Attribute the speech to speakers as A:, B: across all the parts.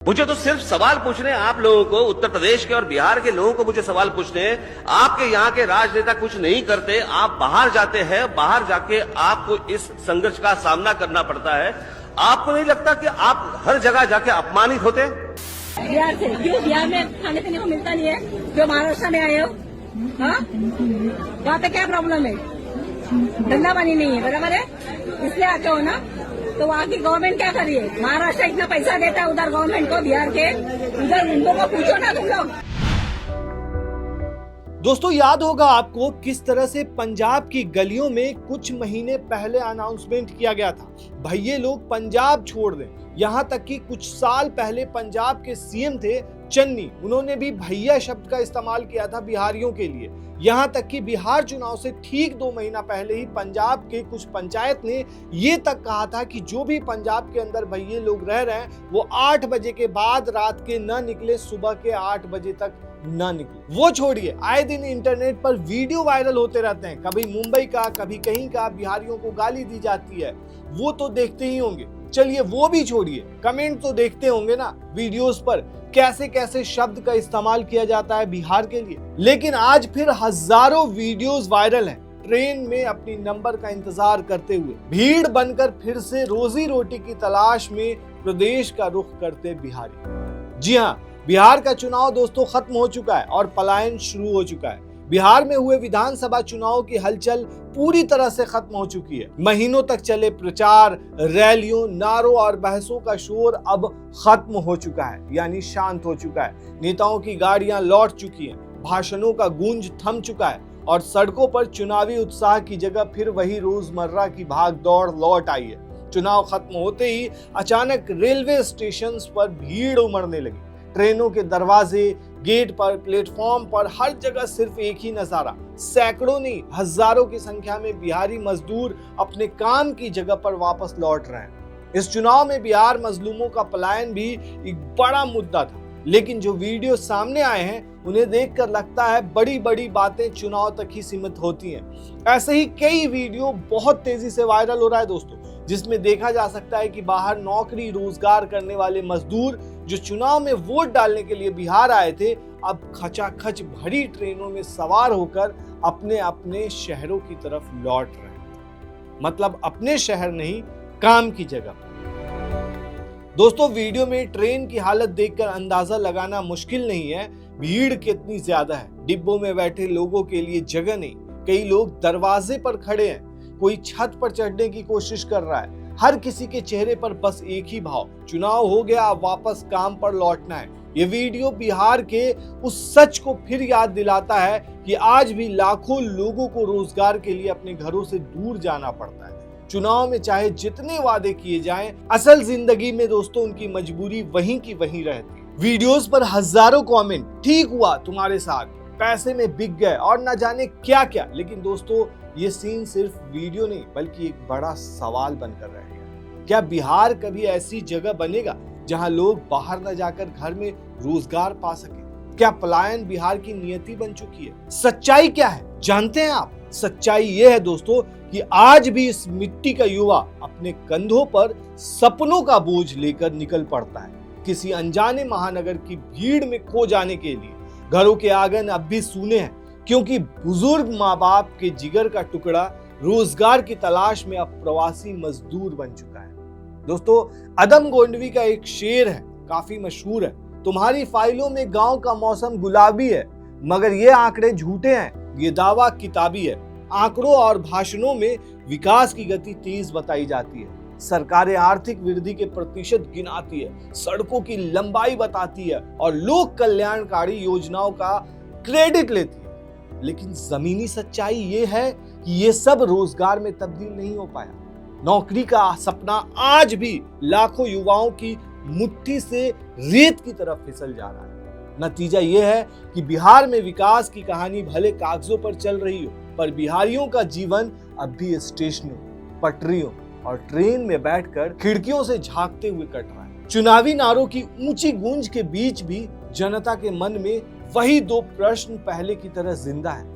A: मुझे तो सिर्फ सवाल पूछने आप लोगों को, उत्तर प्रदेश के और बिहार के लोगों को मुझे सवाल पूछने हैं। आपके यहाँ के राजनेता कुछ नहीं करते, आप बाहर जाते हैं, बाहर जाके आपको इस संघर्ष का सामना करना पड़ता है। आपको नहीं लगता कि आप हर जगह जाके अपमानित होते हैं?
B: बिहार से क्यों? बिहार में खाने पीने को मिलता नहीं है? जो महाराष्ट्र में आए हो, हाँ, वहाँ पे क्या प्रॉब्लम है? धंधा पानी नहीं है, बराबर है, इसलिए आते हो ना। तो वहाँ की गवर्नमेंट क्या कर रही है? महाराष्ट्र इतना पैसा देता है उधर गवर्नमेंट को, बिहार के उधर उनको को पूछो ना तुम लोग।
C: दोस्तों, याद होगा आपको किस तरह से पंजाब की गलियों में कुछ महीने पहले अनाउंसमेंट किया गया था, भाई ये लोग पंजाब छोड़ दें। यहाँ तक कि कुछ साल पहले पंजाब के सीएम थे चन्नी, उन्होंने भी भैया शब्द का इस्तेमाल किया था बिहारियों के लिए। यहाँ तक कि बिहार चुनाव से ठीक 2 महीना पहले ही पंजाब के कुछ पंचायत ने ये तक कहा था कि जो भी पंजाब के अंदर भैये लोग रह रहे हैं वो 8 बजे के बाद रात के न निकले, सुबह के 8 बजे तक ना निकले। वो छोड़िए, आए दिन इंटरनेट पर वीडियो वायरल होते रहते हैं, कभी मुंबई का, कभी कहीं का, बिहारियों को गाली दी जाती है, वो तो देखते ही होंगे। चलिए वो भी छोड़िए, कमेंट तो देखते होंगे ना वीडियोस पर, कैसे कैसे शब्द का इस्तेमाल किया जाता है बिहार के लिए। लेकिन आज फिर हजारों वीडियोस वायरल हैं, ट्रेन में अपनी नंबर का इंतजार करते हुए भीड़ बनकर फिर से रोजी रोटी की तलाश में प्रदेश का रुख करते बिहारी। जी हाँ, बिहार का चुनाव दोस्तों खत्म हो चुका है और पलायन शुरू हो चुका है। बिहार में हुए विधानसभा चुनाव की हलचल पूरी तरह से खत्म हो चुकी है। महीनों तक चले प्रचार, रैलियों, नारों और बहसों का शोर अब खत्म हो चुका है, यानी शांत हो चुका है। नेताओं की गाड़ियां लौट चुकी हैं, भाषणों का गूंज थम चुका है और सड़कों पर चुनावी उत्साह की जगह फिर वही रोजमर्रा की भाग दौड़ लौट आई है। चुनाव खत्म होते ही अचानक रेलवे स्टेशन पर भीड़ उमड़ने लगी। ट्रेनों के दरवाजे, गेट पर, प्लेटफॉर्म पर, हर जगह सिर्फ एक ही नजारा, सैकड़ों नहीं हजारों की संख्या में बिहारी मजदूर अपने काम की जगह पर वापस लौट रहे हैं। इस चुनाव में बिहार मजलूमों का पलायन भी एक बड़ा मुद्दा था, लेकिन जो वीडियो सामने आए हैं उन्हें देखकर लगता है बड़ी बड़ी बातें चुनाव तक ही सीमित होती हैं। ऐसे ही कई वीडियो बहुत तेजी से वायरल हो रहा है दोस्तों, जिसमें देखा जा सकता है कि बाहर नौकरी रोजगार करने वाले मजदूर जो चुनाव में वोट डालने के लिए बिहार आए थे, अब खचाखच भरी ट्रेनों में सवार होकर अपने अपने शहरों की तरफ लौट रहे हैं। मतलब अपने शहर नहीं, काम की जगह। दोस्तों, वीडियो में ट्रेन की हालत देखकर अंदाजा लगाना मुश्किल नहीं है भीड़ कितनी ज्यादा है। डिब्बों में बैठे लोगों के लिए जगह नहीं, कई लोग दरवाजे पर खड़े हैं, कोई छत पर चढ़ने की कोशिश कर रहा है। हर किसी के चेहरे पर बस एक ही भाव, चुनाव हो गया, अब वापस काम पर लौटना है। ये वीडियो बिहार के उस सच को फिर याद दिलाता है कि आज भी लाखों लोगों को रोजगार के लिए अपने घरों से दूर जाना पड़ता है। चुनाव में चाहे जितने वादे किए जाएं, असल जिंदगी में दोस्तों उनकी मजबूरी वहीं की वहीं रहती है। वीडियोस पर हजारों कमेंट, ठीक हुआ तुम्हारे साथ, पैसे में बिक गए और न जाने क्या क्या। लेकिन दोस्तों, ये सीन सिर्फ वीडियो नहीं बल्कि एक बड़ा सवाल बनकर रहेगा। क्या बिहार कभी ऐसी जगह बनेगा जहां लोग बाहर न जाकर घर में रोजगार पा सके? क्या पलायन बिहार की नियति बन चुकी है? सच्चाई क्या है जानते हैं आप? सच्चाई ये है दोस्तों कि आज भी इस मिट्टी का युवा अपने कंधों पर सपनों का बोझ लेकर निकल पड़ता है, किसी अनजाने महानगर की भीड़ में खो जाने के लिए। घरों के आंगन अब भी सूने हैं, क्योंकि बुजुर्ग माँ बाप के जिगर का टुकड़ा रोजगार की तलाश में अब प्रवासी मजदूर बन चुका है। दोस्तों, अदम गोंडवी का एक शेर है, काफी मशहूर है, तुम्हारी फाइलों में गांव का मौसम गुलाबी है, मगर ये आंकड़े झूठे हैं, ये दावा किताबी है। आंकड़ों और भाषणों में विकास की गति तेज बताई जाती है, सरकारें आर्थिक वृद्धि के प्रतिशत गिनाती है, सड़कों की लंबाई बताती है और लोक कल्याणकारी योजनाओं का क्रेडिट लेती है। लेकिन जमीनी सच्चाई ये है कि ये सब रोजगार में तब्दील नहीं हो पाया। नौकरी का सपना आज भी लाखों युवाओं की मुट्ठी से रेत की तरफ फिसल जा रहा है। नतीजा यह है कि बिहार में विकास की कहानी भले कागजों पर चल रही हो, पर बिहारियों का जीवन अब भी स्टेशनों, पटरियों और ट्रेन में बैठकर खिड़कियों से झांकते हुए कट रहा है। चुनावी नारों की ऊंची गूंज के बीच भी जनता के मन में वही 2 प्रश्न पहले की तरह जिंदा है।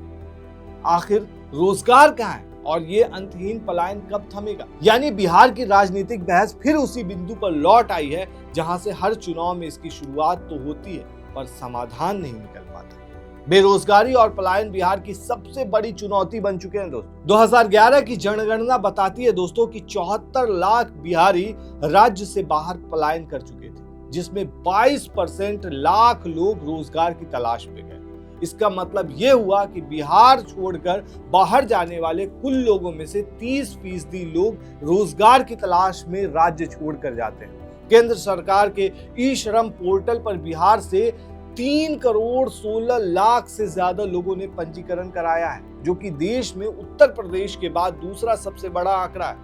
C: आखिर रोजगार कहाँ है? और ये अंतहीन पलायन कब थमेगा? यानी बिहार की राजनीतिक बहस फिर उसी बिंदु पर लौट आई है जहां से हर चुनाव में इसकी शुरुआत तो होती है पर समाधान नहीं निकल पाता। बेरोजगारी और पलायन बिहार की सबसे बड़ी चुनौती बन चुके हैं दोस्तों। 2011 की जनगणना बताती है दोस्तों कि 74 लाख बिहारी राज्य से बाहर पलायन कर चुके थे, जिसमें 22% लाख लोग रोजगार की तलाश में गए। इसका मतलब यह हुआ कि बिहार छोड़कर बाहर जाने वाले कुल लोगों में से 30% लोग रोजगार की तलाश में राज्य छोड़कर जाते हैं। केंद्र सरकार के ई श्रम पोर्टल पर बिहार से 3 करोड़ 16 लाख से ज्यादा लोगों ने पंजीकरण कराया है, जो कि देश में उत्तर प्रदेश के बाद दूसरा सबसे बड़ा आंकड़ा है।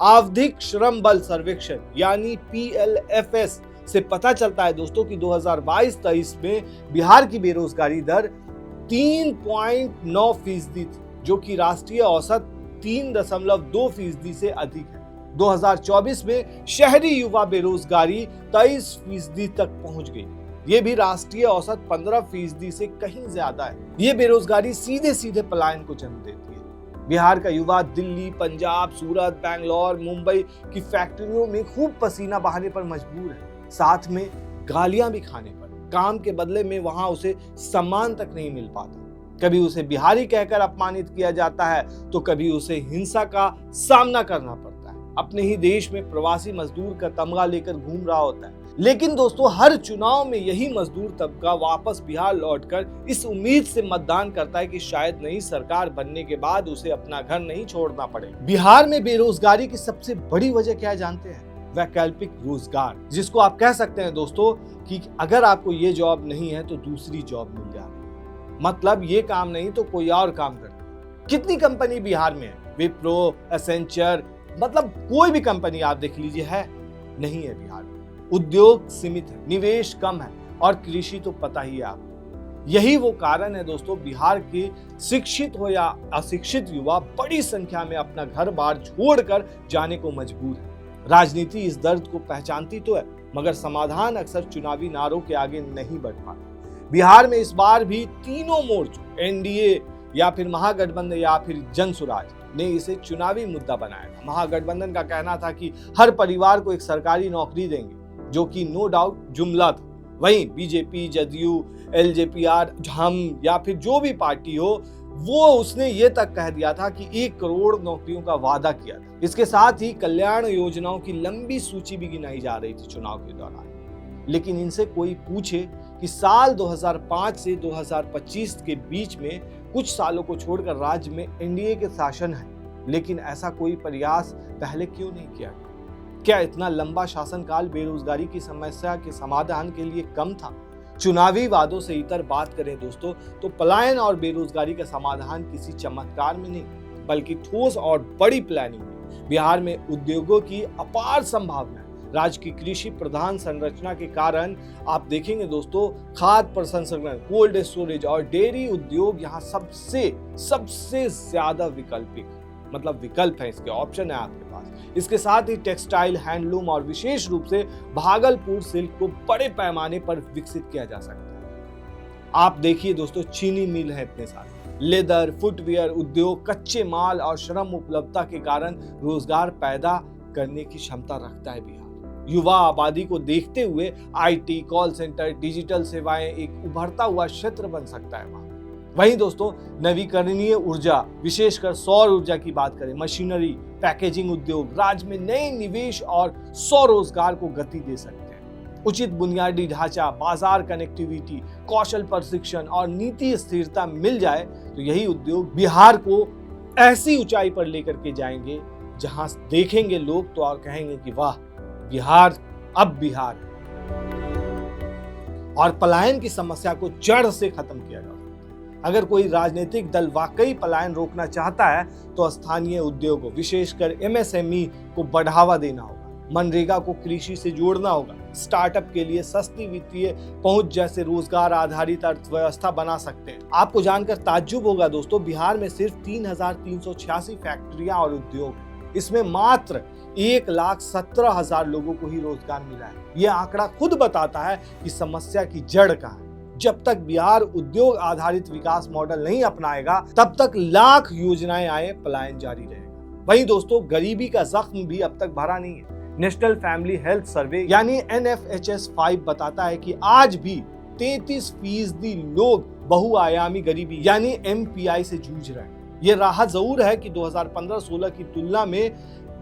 C: आवधिक श्रम बल सर्वेक्षण यानी PLFS से पता चलता है दोस्तों कि 2022-23 में बिहार की बेरोजगारी दर 3.9% थी, जो कि राष्ट्रीय औसत 3.2% से अधिक है। 2024 में शहरी युवा बेरोजगारी 23% तक पहुंच गई। ये भी राष्ट्रीय औसत 15% से कहीं ज्यादा है। ये बेरोजगारी सीधे सीधे पलायन को जन्म देती है। बिहार का युवा दिल्ली, पंजाब, सूरत, बैंगलोर, मुंबई की फैक्ट्रियों में खूब पसीना बहाने पर मजबूर है, साथ में गालियां भी खाने पर। काम के बदले में वहां उसे सम्मान तक नहीं मिल पाता। कभी उसे बिहारी कहकर अपमानित किया जाता है तो कभी उसे हिंसा का सामना करना पड़ता है। अपने ही देश में प्रवासी मजदूर का तमगा लेकर घूम रहा होता है। लेकिन दोस्तों, हर चुनाव में यही मजदूर तबका वापस बिहार लौटकर इस उम्मीद से मतदान करता है कि शायद नई सरकार बनने के बाद उसे अपना घर नहीं छोड़ना पड़े। बिहार में बेरोजगारी की सबसे बड़ी वजह क्या जानते हैं? वैकल्पिक रोजगार, जिसको आप कह सकते हैं दोस्तों कि अगर आपको ये जॉब नहीं है तो दूसरी जॉब मिल जा रही है। मतलब ये काम नहीं तो कोई और काम करते। कितनी कंपनी बिहार में है? विप्रो, एसेंचर, मतलब कोई भी कंपनी आप देख लीजिए, है नहीं है बिहार में। उद्योग सीमित है, निवेश कम है और कृषि तो पता ही है आपको। यही वो कारण है दोस्तों, बिहार के शिक्षित हो या अशिक्षित युवा बड़ी संख्या में अपना घर बार छोड़कर जाने को मजबूर है। राजनीति इस दर्द को पहचानती तो है, मगर समाधान अक्सर चुनावी नारों के आगे नहीं बढ़ पाता। बिहार में इस बार भी तीनों मोर्चों, NDA या फिर महागठबंधन या फिर जनसुराज ने इसे चुनावी मुद्दा बनाया था। महागठबंधन का कहना था कि हर परिवार को एक सरकारी नौकरी देंगे, जो कि नो डाउट जुमला था। वहीं बीजेपी, जदयू, LJPR, हम या फिर जो भी पार्टी हो, वो उसने ये तक कह दिया था कि 1 करोड़ नौकरियों का वादा किया था। इसके साथ ही कल्याण योजनाओं की लंबी सूची भी गिनाई जा रही थी चुनाव के दौरान। लेकिन इनसे कोई पूछे कि साल 2005 से 2025 के बीच में कुछ सालों को छोड़कर राज्य में NDA के शासन है, लेकिन ऐसा कोई प्रयास पहले क्यों नहीं किया? क्या इतना लंबा शासनकाल बेरोजगारी की समस्या के समाधान के लिए कम था? चुनावी वादों से इतर बात करें दोस्तों, तो पलायन और बेरोजगारी का समाधान किसी चमत्कार में नहीं, बल्कि ठोस और बड़ी प्लानिंग में। बिहार में उद्योगों की अपार संभावना है। राज्य की कृषि प्रधान संरचना के कारण आप देखेंगे दोस्तों, खाद्य प्रसंस्करण, कोल्ड स्टोरेज और डेयरी उद्योग यहाँ सबसे ज्यादा विकल्प है, इसके ऑप्शन है आपके पास। इसके साथ ही टेक्सटाइल, हैंडलूम और विशेष रूप से भागलपुर सिल्क को बड़े पैमाने पर विकसित किया जा सकता है। आप देखिए दोस्तों, चीनी मिल है इतने सारे, लेदर, फुटवियर उद्योग कच्चे माल और श्रम उपलब्धता के कारण रोजगार पैदा करने की क्षमता रखता है बिहार। युवा आबादी को देखते हुए IT, कॉल सेंटर, डिजिटल सेवाएं एक उभरता हुआ क्षेत्र बन सकता है वहां। वहीं दोस्तों, नवीकरणीय ऊर्जा, विशेषकर सौर ऊर्जा की बात करें, मशीनरी, पैकेजिंग उद्योग राज्य में नए निवेश और स्वरोजगार को गति दे सकते हैं। उचित बुनियादी ढांचा, बाजार कनेक्टिविटी, कौशल प्रशिक्षण और नीति स्थिरता मिल जाए तो यही उद्योग बिहार को ऐसी ऊंचाई पर लेकर के जाएंगे जहां देखेंगे लोग तो और कहेंगे कि वाह, बिहार अब बिहार है। और पलायन की समस्या को जड़ से खत्म किया जा सकता है। अगर कोई राजनीतिक दल वाकई पलायन रोकना चाहता है तो स्थानीय उद्योगों, विशेषकर MSME को बढ़ावा देना होगा, मनरेगा को कृषि से जोड़ना होगा, स्टार्टअप के लिए सस्ती वित्तीय पहुंच जैसे रोजगार आधारित अर्थव्यवस्था बना सकते हैं। आपको जानकर ताज्जुब होगा दोस्तों, बिहार में सिर्फ 3,386 फैक्ट्रियां और उद्योग हैं। इसमें मात्र 1,17,000 लोगों को ही रोजगार मिला है। यह आंकड़ा खुद बताता है कि समस्या की जड़ कहां है। जब तक बिहार उद्योग आधारित विकास मॉडल नहीं अपनाएगा तब तक लाख योजनाएं आए पलायन जारी रहेगा। वहीं दोस्तों गरीबी का जख्म भी अब तक भरा नहीं है। नेशनल फैमिली हेल्थ सर्वे यानी NFHS 5 बताता है कि आज भी 33% लोग बहुआयामी गरीबी यानी MPI से जूझ रहे हैं। ये राहत जरूर है कि 2015-16 की तुलना में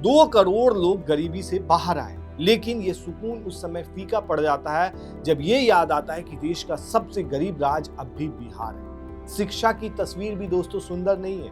C: 2 करोड़ लोग गरीबी से बाहर आए, लेकिन ये सुकून उस समय फीका पड़ जाता है जब ये याद आता है कि देश का सबसे गरीब राज्य अब भी बिहार है। शिक्षा की तस्वीर भी दोस्तों सुंदर नहीं है।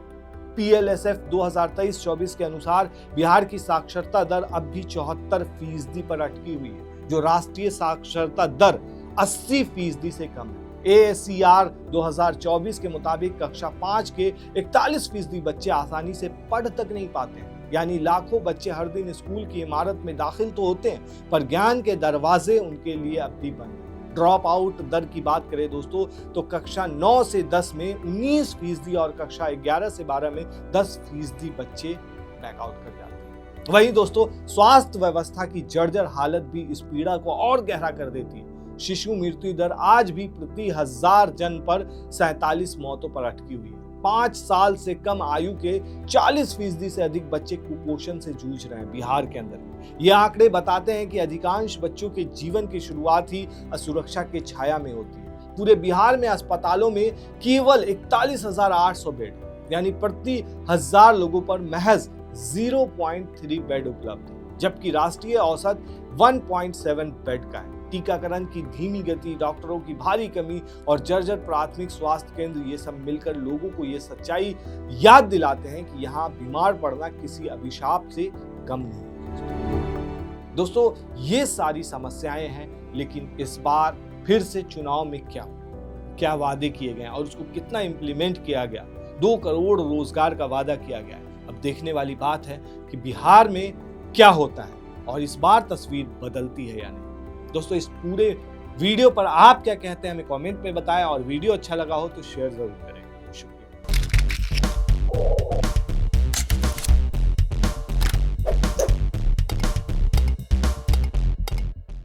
C: PLSF 2023-24 के अनुसार बिहार की साक्षरता दर अब भी 74% पर अटकी हुई है, जो राष्ट्रीय साक्षरता दर 80% से कम है। ASCR 2024 के मुताबिक कक्षा 5 के 41% बच्चे आसानी से पढ़ तक नहीं पाते हैं, यानी लाखों बच्चे हर दिन स्कूल की इमारत में दाखिल तो होते हैं पर ज्ञान के दरवाजे उनके लिए अब भी बंद हैं। ड्रॉप आउट दर की बात करें दोस्तों तो कक्षा 9 से 10 में 19% और कक्षा 11 से 12 में 10% बच्चे बैकआउट कर जाते हैं। वहीं दोस्तों स्वास्थ्य व्यवस्था की जर्जर हालत भी इस पीड़ा को और गहरा कर देती है। शिशु मृत्यु दर आज भी प्रति 1000 जन पर 47 मौतों पर अटकी हुई है। 5 साल से कम आयु के 40% से अधिक बच्चे कुपोषण से जूझ रहे हैं बिहार के अंदर। ये आंकड़े बताते हैं कि अधिकांश बच्चों के जीवन की शुरुआत ही असुरक्षा के छाया में होती है। पूरे बिहार में अस्पतालों में केवल 41,800 बेड यानी प्रति 1000 लोगों पर महज 0.3 बेड उपलब्ध है, जबकि राष्ट्रीय औसत 1.7 बेड का है। टीकाकरण की धीमी गति, डॉक्टरों की भारी कमी और जर्जर प्राथमिक स्वास्थ्य केंद्र ये सब मिलकर लोगों को ये सच्चाई याद दिलाते हैं कि यहाँ बीमार पड़ना किसी अभिशाप से कम नहीं है। दोस्तों ये सारी समस्याएं हैं, लेकिन इस बार फिर से चुनाव में क्या वादे किए गए और उसको कितना इंप्लीमेंट किया गया। 2 करोड़ रोजगार का वादा किया गया है। अब देखने वाली बात है कि बिहार में क्या होता है और इस बार तस्वीर बदलती है या नहीं। दोस्तों इस पूरे वीडियो पर आप क्या कहते हैं हमें कमेंट में बताएं और वीडियो अच्छा लगा हो तो शेयर जरूर करें।